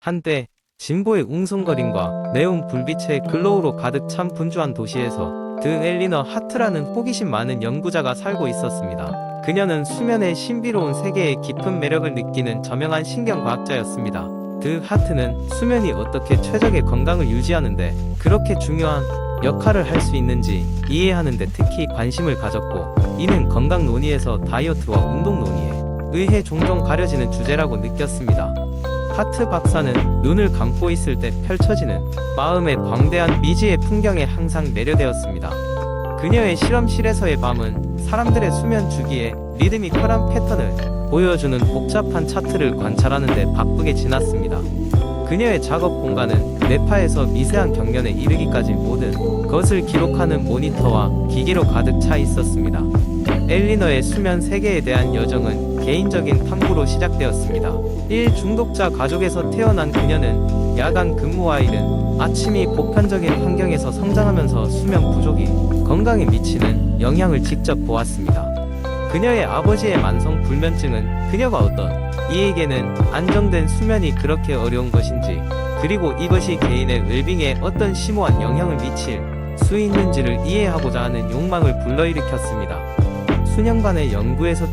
한때 진보의 웅성거림과 네온 불빛의 글로우로 가득 찬 분주한 도시에서 드 엘리너 하트라는 호기심 많은 연구자가 살고 있었습니다. 그녀는 수면의 신비로운 세계의 깊은 매력을 느끼는 저명한 신경과학자였습니다. 드 하트는 수면이 어떻게 최적의 건강을 유지하는데 그렇게 중요한 역할을 할 수 있는지 이해하는 데 특히 관심을 가졌고, 이는 건강 논의에서 다이어트와 운동 논의에 의해 종종 가려지는 주제라고 느꼈습니다. 하트 박사는 눈을 감고 있을 때 펼쳐지는 마음의 광대한 미지의 풍경에 항상 매료되었습니다. 그녀의 실험실에서의 밤은 사람들의 수면 주기에 리드미컬한 패턴을 보여주는 복잡한 차트를 관찰하는 데 바쁘게 지났습니다. 그녀의 작업 공간은 뇌파에서 미세한 경련에 이르기까지 모든 것을 기록하는 모니터와 기계로 가득 차 있었습니다. 엘리너의 수면 세계에 대한 여정은 개인적인 탐구로 시작되었습니다. 1. 중독자 가족에서 태어난 그녀는 야간 근무와 이른 아침이 보편적인 환경에서 성장하면서 수면 부족이 건강에 미치는 영향을 직접 보았습니다. 그녀의 아버지의 만성 불면증은 그녀가 어떤 이에게는 안정된 수면이 그렇게 어려운 것인지, 그리고 이것이 개인의 웰빙에 어떤 심오한 영향을 미칠 수 있는지를 이해하고자 하는 욕망을 불러일으켰습니다. 수년간의 연구에서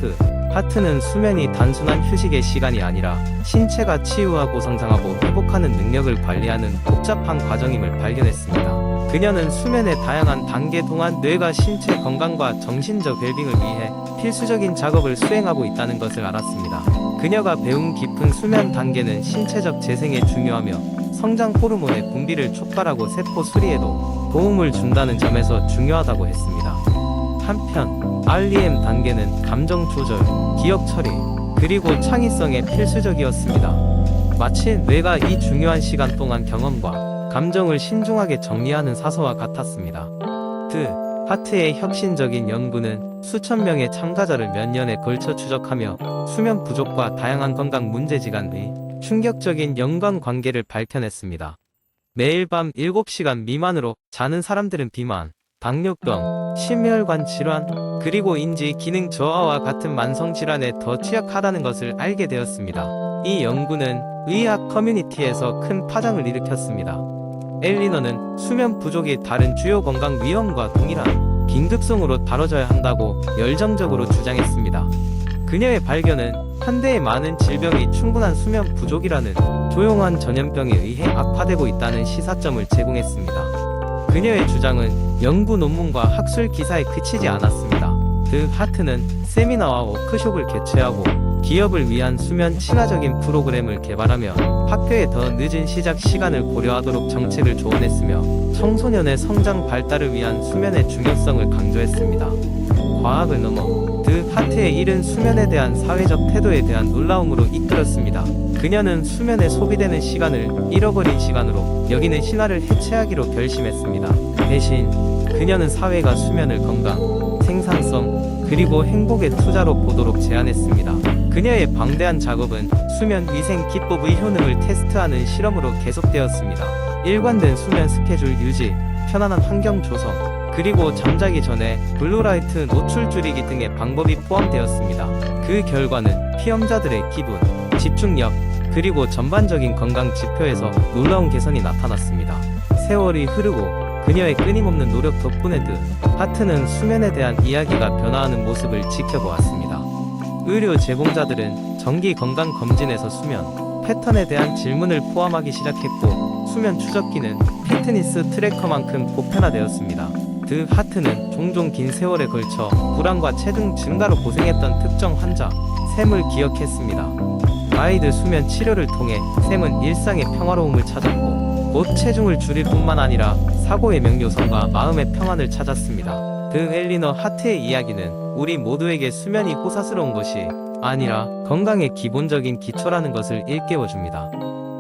하트는 수면이 단순한 휴식의 시간이 아니라 신체가 치유하고 성장하고 회복하는 능력을 관리하는 복잡한 과정임을 발견했습니다. 그녀는 수면의 다양한 단계 동안 뇌가 신체 건강과 정신적 웰빙을 위해 필수적인 작업을 수행하고 있다는 것을 알았습니다. 그녀가 배운 깊은 수면 단계는 신체적 재생에 중요하며 성장 호르몬의 분비를 촉발하고 세포 수리에도 도움을 준다는 점에서 중요하다고 했습니다. 한편 REM 단계는 감정 조절, 기억 처리, 그리고 창의성에 필수적이었습니다. 마치 뇌가 이 중요한 시간 동안 경험과 감정을 신중하게 정리하는 사서와 같았습니다. 하트의 혁신적인 연구는 수천 명의 참가자를 몇 년에 걸쳐 추적하며 수면 부족과 다양한 건강 문제지간의 충격적인 연관관계를 밝혀냈습니다. 매일 밤 7시간 미만으로 자는 사람들은 비만, 당뇨병, 심혈관 질환, 그리고 인지 기능 저하와 같은 만성 질환에 더 취약하다는 것을 알게 되었습니다. 이 연구는 의학 커뮤니티에서 큰 파장을 일으켰습니다. 엘리너는 수면 부족이 다른 주요 건강 위험과 동일한 긴급성으로 다뤄져야 한다고 열정적으로 주장했습니다. 그녀의 발견은 현대의 많은 질병이 충분한 수면 부족이라는 조용한 전염병에 의해 악화되고 있다는 시사점을 제공했습니다. 그녀의 주장은 연구 논문과 학술 기사에 그치지 않았습니다. 하트는 세미나와 워크숍을 개최하고 기업을 위한 수면 친화적인 프로그램을 개발하며 학교의 더 늦은 시작 시간을 고려하도록 정책을 조언했으며 청소년의 성장 발달을 위한 수면의 중요성을 강조했습니다. 과학을 넘어 하트의 이른 수면에 대한 사회적 태도에 대한 놀라움으로 이끌었습니다. 그녀는 수면에 소비되는 시간을 잃어버린 시간으로 여기는 신화를 해체하기로 결심했습니다. 대신 그녀는 사회가 수면을 건강, 생산성, 그리고 행복의 투자로 보도록 제안했습니다. 그녀의 방대한 작업은 수면 위생 기법의 효능을 테스트하는 실험으로 계속되었습니다. 일관된 수면 스케줄 유지, 편안한 환경 조성, 그리고 잠자기 전에 블루라이트 노출 줄이기 등의 방법이 포함되었습니다. 그 결과는 피험자들의 기분, 집중력, 그리고 전반적인 건강 지표에서 놀라운 개선이 나타났습니다. 세월이 흐르고 그녀의 끊임없는 노력 덕분에 하트는 수면에 대한 이야기가 변화하는 모습을 지켜보았습니다. 의료 제공자들은 정기 건강 검진에서 수면 패턴에 대한 질문을 포함하기 시작했고, 수면 추적기는 피트니스 트래커만큼 보편화되었습니다. 하트는 종종 긴 세월에 걸쳐 불안과 체중 증가로 고생했던 특정 환자 샘을 기억했습니다. 가이드 수면 치료를 통해 샘은 일상의 평화로움을 찾았고, 곧 체중을 줄일 뿐만 아니라 사고의 명료성과 마음의 평안을 찾았습니다. 엘리너 하트의 이야기는 우리 모두에게 수면이 호사스러운 것이 아니라 건강의 기본적인 기초라는 것을 일깨워줍니다.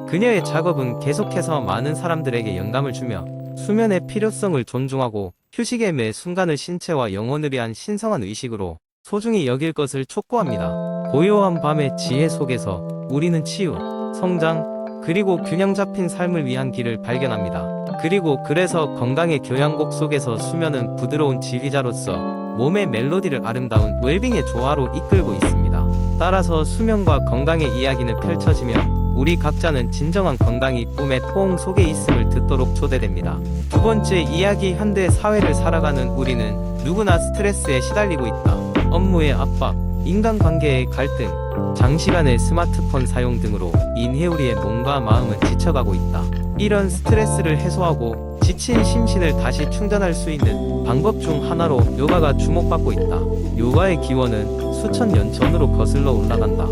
그녀의 작업은 계속해서 많은 사람들에게 영감을 주며 수면의 필요성을 존중하고 휴식의 매 순간을 신체와 영혼을 위한 신성한 의식으로 소중히 여길 것을 촉구합니다. 고요한 밤의 지혜 속에서 우리는 치유, 성장, 그리고 균형 잡힌 삶을 위한 길을 발견합니다. 그래서 건강의 교양곡 속에서 수면은 부드러운 지휘자로서 몸의 멜로디를 아름다운 웰빙의 조화로 이끌고 있습니다. 따라서 수면과 건강의 이야기는 펼쳐지며 우리 각자는 진정한 건강이 꿈의 포옹 속에 있음을 듣도록 초대됩니다. 두 번째 이야기, 현대 사회를 살아가는 우리는 누구나 스트레스에 시달리고 있다. 업무의 압박, 인간관계의 갈등, 장시간의 스마트폰 사용 등으로 인해 우리의 몸과 마음은 지쳐가고 있다. 이런 스트레스를 해소하고 지친 심신을 다시 충전할 수 있는 방법 중 하나로 요가가 주목받고 있다. 요가의 기원은 수천 년 전으로 거슬러 올라간다.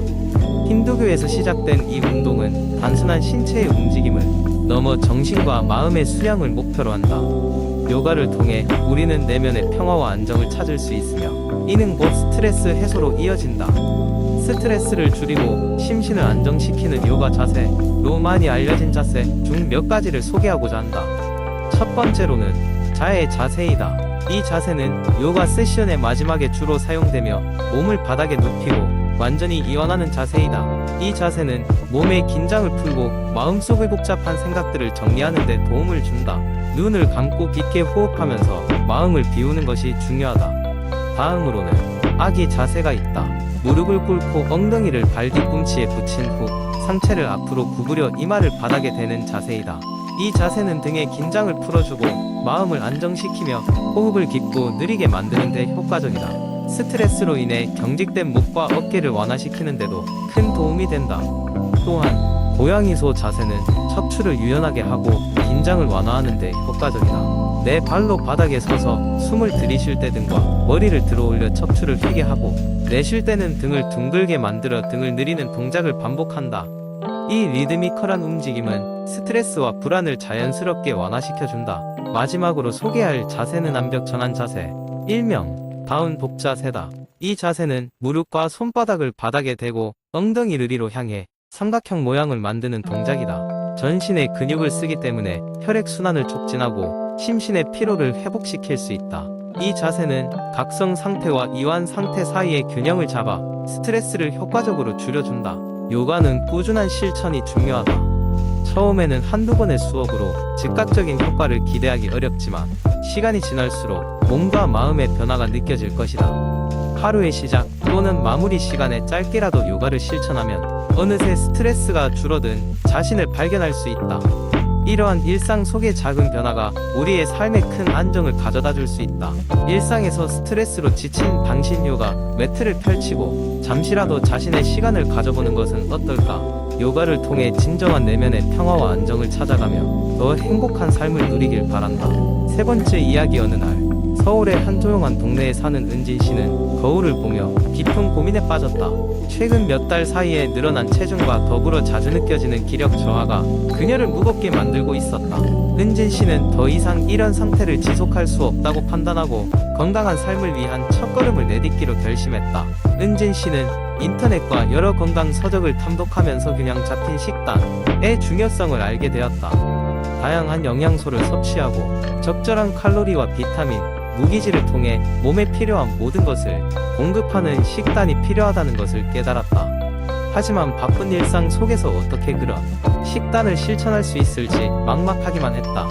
힌두교에서 시작된 이 운동은 단순한 신체의 움직임을 넘어 정신과 마음의 수양을 목표로 한다. 요가를 통해 우리는 내면의 평화와 안정을 찾을 수 있으며 이는 곧 스트레스 해소로 이어진다. 스트레스를 줄이고 심신을 안정시키는 요가 자세로 많이 알려진 자세 중 몇 가지를 소개하고자 한다. 첫 번째로는 자의 자세이다. 이 자세는 요가 세션의 마지막에 주로 사용되며 몸을 바닥에 눕히고 완전히 이완하는 자세이다. 이 자세는 몸의 긴장을 풀고 마음속의 복잡한 생각들을 정리하는 데 도움을 준다. 눈을 감고 깊게 호흡하면서 마음을 비우는 것이 중요하다. 다음으로는 아기 자세가 있다. 무릎을 꿇고 엉덩이를 발 뒤꿈치에 붙인 후 상체를 앞으로 구부려 이마를 바닥에 대는 자세이다. 이 자세는 등의 긴장을 풀어주고 마음을 안정시키며 호흡을 깊고 느리게 만드는 데 효과적이다. 스트레스로 인해 경직된 목과 어깨를 완화시키는 데도 큰 도움이 된다. 또한 고양이소 자세는 척추를 유연하게 하고 긴장을 완화하는 데 효과적이다. 내 발로 바닥에 서서 숨을 들이쉴 때 등과 머리를 들어 올려 척추를 휘게 하고 내쉴 때는 등을 둥글게 만들어 등을 느리는 동작을 반복한다. 이 리드미컬한 움직임은 스트레스와 불안을 자연스럽게 완화시켜준다. 마지막으로 소개할 자세는 암벽 전환 자세, 일명 다운 복 자세다. 이 자세는 무릎과 손바닥을 바닥에 대고 엉덩이를 위로 향해 삼각형 모양을 만드는 동작이다. 전신의 근육을 쓰기 때문에 혈액순환을 촉진하고 심신의 피로를 회복시킬 수 있다. 이 자세는 각성 상태와 이완 상태 사이의 균형을 잡아 스트레스를 효과적으로 줄여준다. 요가는 꾸준한 실천이 중요하다. 처음에는 한두 번의 수업으로 즉각적인 효과를 기대하기 어렵지만 시간이 지날수록 몸과 마음의 변화가 느껴질 것이다. 하루의 시작 또는 마무리 시간에 짧게라도 요가를 실천하면 어느새 스트레스가 줄어든 자신을 발견할 수 있다. 이러한 일상 속의 작은 변화가 우리의 삶에 큰 안정을 가져다 줄 수 있다. 일상에서 스트레스로 지친 당신, 요가 매트를 펼치고 잠시라도 자신의 시간을 가져보는 것은 어떨까? 요가를 통해 진정한 내면의 평화와 안정을 찾아가며 더 행복한 삶을 누리길 바란다. 세 번째 이야기, 어느 날 서울의 한 조용한 동네에 사는 은진 씨는 거울을 보며 깊은 고민에 빠졌다. 최근 몇 달 사이에 늘어난 체중과 더불어 자주 느껴지는 기력 저하가 그녀를 무겁게 만들고 있었다. 은진 씨는 더 이상 이런 상태를 지속할 수 없다고 판단하고 건강한 삶을 위한 첫걸음을 내딛기로 결심했다. 은진 씨는 인터넷과 여러 건강 서적을 탐독하면서 균형 잡힌 식단의 중요성을 알게 되었다. 다양한 영양소를 섭취하고 적절한 칼로리와 비타민, 무기질을 통해 몸에 필요한 모든 것을 공급하는 식단이 필요하다는 것을 깨달았다. 하지만 바쁜 일상 속에서 어떻게 그런 식단을 실천할 수 있을지 막막하기만 했다.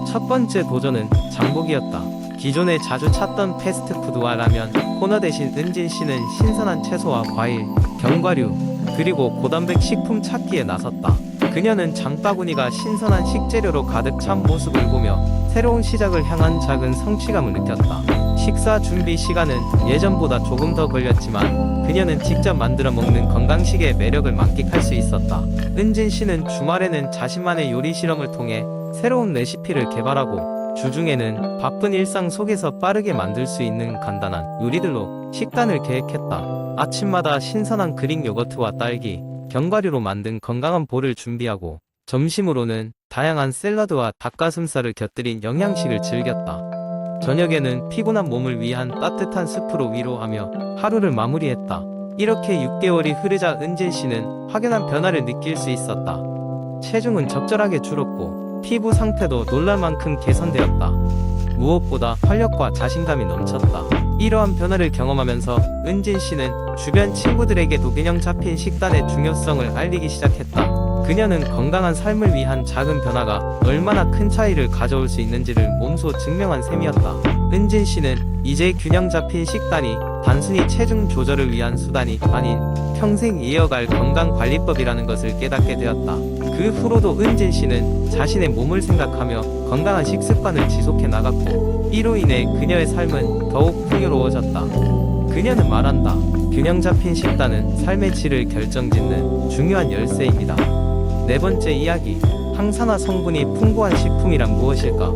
첫 번째 도전은 장복이었다. 기존에 자주 찾던 패스트푸드와 라면 코너 대신 은진 씨는 신선한 채소와 과일, 견과류, 그리고 고단백 식품 찾기에 나섰다. 그녀는 장바구니가 신선한 식재료로 가득 찬 모습을 보며 새로운 시작을 향한 작은 성취감을 느꼈다. 식사 준비 시간은 예전보다 조금 더 걸렸지만 그녀는 직접 만들어 먹는 건강식의 매력을 만끽할 수 있었다. 은진 씨는 주말에는 자신만의 요리 실험을 통해 새로운 레시피를 개발하고 주중에는 바쁜 일상 속에서 빠르게 만들 수 있는 간단한 요리들로 식단을 계획했다. 아침마다 신선한 그릭 요거트와 딸기, 견과류로 만든 건강한 볼을 준비하고 점심으로는 다양한 샐러드와 닭가슴살을 곁들인 영양식을 즐겼다. 저녁에는 피곤한 몸을 위한 따뜻한 스프로 위로하며 하루를 마무리했다. 이렇게 6개월이 흐르자 은진 씨는 확연한 변화를 느낄 수 있었다. 체중은 적절하게 줄었고 피부 상태도 놀랄 만큼 개선되었다. 무엇보다 활력과 자신감이 넘쳤다. 이러한 변화를 경험하면서 은진 씨는 주변 친구들에게도 균형 잡힌 식단의 중요성을 알리기 시작했다. 그녀는 건강한 삶을 위한 작은 변화가 얼마나 큰 차이를 가져올 수 있는지를 몸소 증명한 셈이었다. 은진 씨는 이제 균형 잡힌 식단이 단순히 체중 조절을 위한 수단이 아닌 평생 이어갈 건강관리법이라는 것을 깨닫게 되었다. 그 후로도 은진 씨는 자신의 몸을 생각하며 건강한 식습관을 지속해 나갔고, 이로 인해 그녀의 삶은 더욱 풍요로워졌다. 그녀는 말한다. 균형 잡힌 식단은 삶의 질을 결정짓는 중요한 열쇠입니다. 네 번째 이야기, 항산화 성분이 풍부한 식품이란 무엇일까?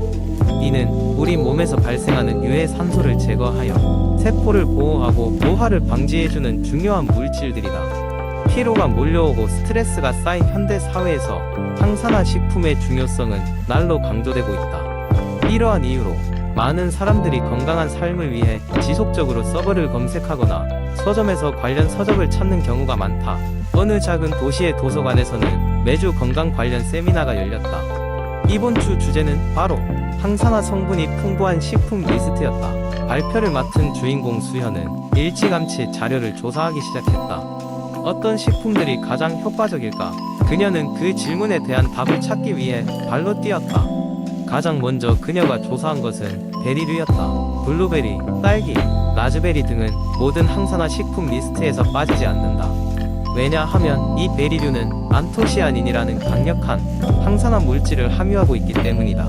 이는 우리 몸에서 발생하는 유해 산소를 제거하여 세포를 보호하고 노화를 방지해주는 중요한 물질들이다. 피로가 몰려오고 스트레스가 쌓인 현대 사회에서 항산화 식품의 중요성은 날로 강조되고 있다. 이러한 이유로 많은 사람들이 건강한 삶을 위해 지속적으로 서버를 검색하거나 서점에서 관련 서적을 찾는 경우가 많다. 어느 작은 도시의 도서관에서는 매주 건강 관련 세미나가 열렸다. 이번 주 주제는 바로 항산화 성분이 풍부한 식품 리스트였다. 발표를 맡은 주인공 수현은 일찌감치 자료를 조사하기 시작했다. 어떤 식품들이 가장 효과적일까? 그녀는 그 질문에 대한 답을 찾기 위해 발로 뛰었다. 가장 먼저 그녀가 조사한 것은 베리류였다. 블루베리, 딸기, 라즈베리 등은 모든 항산화 식품 리스트에서 빠지지 않는다. 왜냐하면 이 베리류는 안토시아닌이라는 강력한 항산화 물질을 함유하고 있기 때문이다.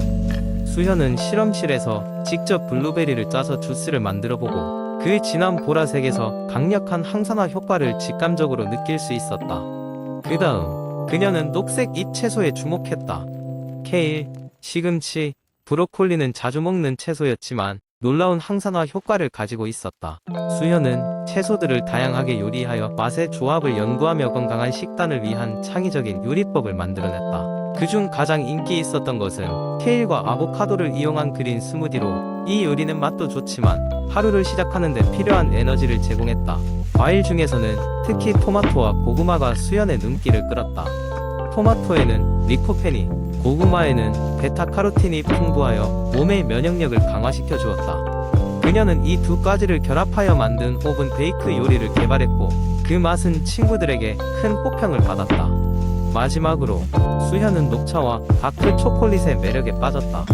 수현은 실험실에서 직접 블루베리를 짜서 주스를 만들어보고 그 진한 보라색에서 강력한 항산화 효과를 직감적으로 느낄 수 있었다. 그 다음 그녀는 녹색 잎 채소에 주목했다. 케일, 시금치, 브로콜리는 자주 먹는 채소였지만 놀라운 항산화 효과를 가지고 있었다. 수현은 채소들을 다양하게 요리하여 맛의 조합을 연구하며 건강한 식단을 위한 창의적인 요리법을 만들어냈다. 그중 가장 인기 있었던 것은 케일과 아보카도를 이용한 그린 스무디로, 이 요리는 맛도 좋지만 하루를 시작하는 데 필요한 에너지를 제공했다. 과일 중에서는 특히 토마토와 고구마가 수현의 눈길을 끌었다. 토마토에는 리코페니, 고구마에는 베타카로틴이 풍부하여 몸의 면역력을 강화시켜 주었다. 그녀는 이 두 가지를 결합하여 만든 오븐 베이크 요리를 개발했고, 그 맛은 친구들에게 큰 호평을 받았다. 마지막으로 수현은 녹차와 다크 초콜릿의 매력에 빠졌다.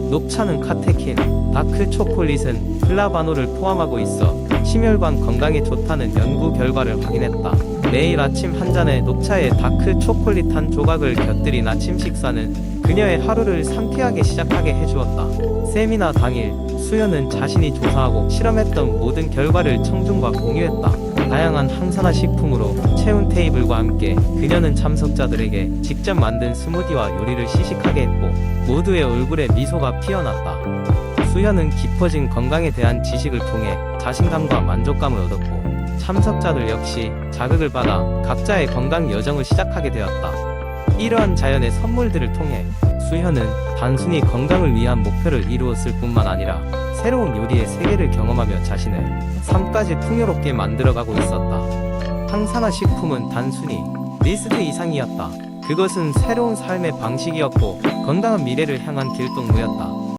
녹차는 카테킨, 다크 초콜릿은 플라바노를 포함하고 있어 심혈관 건강에 좋다는 연구 결과를 확인했다. 매일 아침 한 잔의 녹차에 다크 초콜릿 한 조각을 곁들인 아침 식사는 그녀의 하루를 상쾌하게 시작하게 해주었다. 세미나 당일 수현은 자신이 조사하고 실험했던 모든 결과를 청중과 공유했다. 다양한 항산화 식품으로 채운 테이블과 함께 그녀는 참석자들에게 직접 만든 스무디와 요리를 시식하게 했고, 모두의 얼굴에 미소가 피어났다. 수현은 깊어진 건강에 대한 지식을 통해 자신감과 만족감을 얻었고, 참석자들 역시 자극을 받아 각자의 건강 여정을 시작하게 되었다. 이러한 자연의 선물들을 통해 수현은 단순히 건강을 위한 목표를 이루었을 뿐만 아니라 새로운 요리의 세계를 경험하며 자신의 삶까지 풍요롭게 만들어가고 있었다. 항산화 식품은 단순히 리스트 이상이었다. 그것은 새로운 삶의 방식이었고 건강한 미래를 향한 길동무였다.